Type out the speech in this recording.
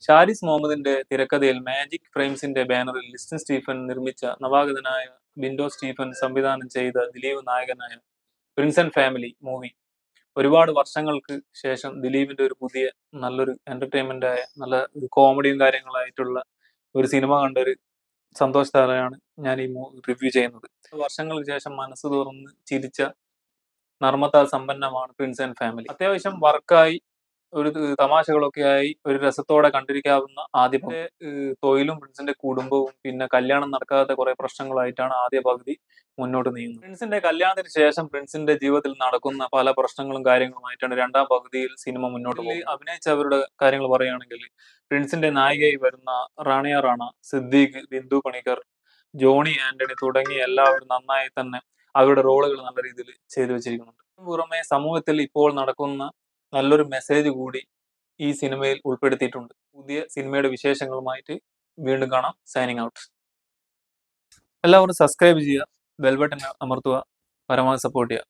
ഷാരിസ് മുഹമ്മദിന്റെ തിരക്കഥയിൽ മാജിക് ഫ്രെയിംസിന്റെ ബാനറിൽ ലിസ്റ്റൻ സ്റ്റീഫൻ നിർമ്മിച്ച നവാഗതനായ ബിൻഡോ സ്റ്റീഫൻ സംവിധാനം ചെയ്ത ദിലീപ് നായകനായ പ്രിൻസ് ആൻഡ് ഫാമിലി മൂവി ഒരുപാട് വർഷങ്ങൾക്ക് ശേഷം ദിലീപിന്റെ ഒരു പുതിയ നല്ലൊരു എന്റർടൈൻമെന്റ് ആയ നല്ല കോമഡിയും കാര്യങ്ങളായിട്ടുള്ള ഒരു സിനിമ കണ്ടൊരു സന്തോഷത്തോടെയാണ് ഞാൻ ഈ റിവ്യൂ ചെയ്യുന്നത്. വർഷങ്ങൾക്ക് ശേഷം മനസ്സ് തുറന്ന് ചിരിച്ച നർമ്മത്താൽ സമ്പന്നമാണ് പ്രിൻസ് ആൻഡ് ഫാമിലി. അത്യാവശ്യം വർക്കായി ഒരു തമാശകളൊക്കെ ആയി ഒരു രസത്തോടെ കണ്ടിരിക്കാവുന്ന ആദ്യത്തെ തൊഴിലും പ്രിൻസിന്റെ കുടുംബവും പിന്നെ കല്യാണം നടക്കാത്ത കുറെ പ്രശ്നങ്ങളായിട്ടാണ് ആദ്യ പകുതി മുന്നോട്ട് നീങ്ങുന്നത്. പ്രിൻസിന്റെ കല്യാണത്തിന് ശേഷം പ്രിൻസിന്റെ ജീവിതത്തിൽ നടക്കുന്ന പല പ്രശ്നങ്ങളും കാര്യങ്ങളുമായിട്ടാണ് രണ്ടാം പകുതിയിൽ സിനിമ മുന്നോട്ട് പോകുന്നത്. അഭിനയിച്ചവരുടെ കാര്യങ്ങൾ പറയുകയാണെങ്കിൽ പ്രിൻസിന്റെ നായികയായി വരുന്ന റാണിയ റാണ, സിദ്ദീഖ്, ബിന്ദു പണിക്കർ, ജോണി ആന്റണി തുടങ്ങിയ എല്ലാവരും നന്നായി തന്നെ അവരുടെ റോളുകൾ നല്ല രീതിയിൽ ചെയ്തു വെച്ചിരിക്കുന്നുണ്ട്. പുറമെ സമൂഹത്തിൽ ഇപ്പോൾ നടക്കുന്ന നല്ലൊരു മെസ്സേജ് കൂടി ഈ സിനിമയിൽ ഉൾപ്പെടുത്തിയിട്ടുണ്ട്. പുതിയ സിനിമയുടെ വിശേഷങ്ങളുമായിട്ട് വീണ്ടും കാണാം. Signing out. എല്ലാവരും സബ്സ്ക്രൈബ് ചെയ്യുക, ബെൽ ബട്ടൺ അമർത്തുക, പരമാവധി സപ്പോർട്ട് ചെയ്യുക.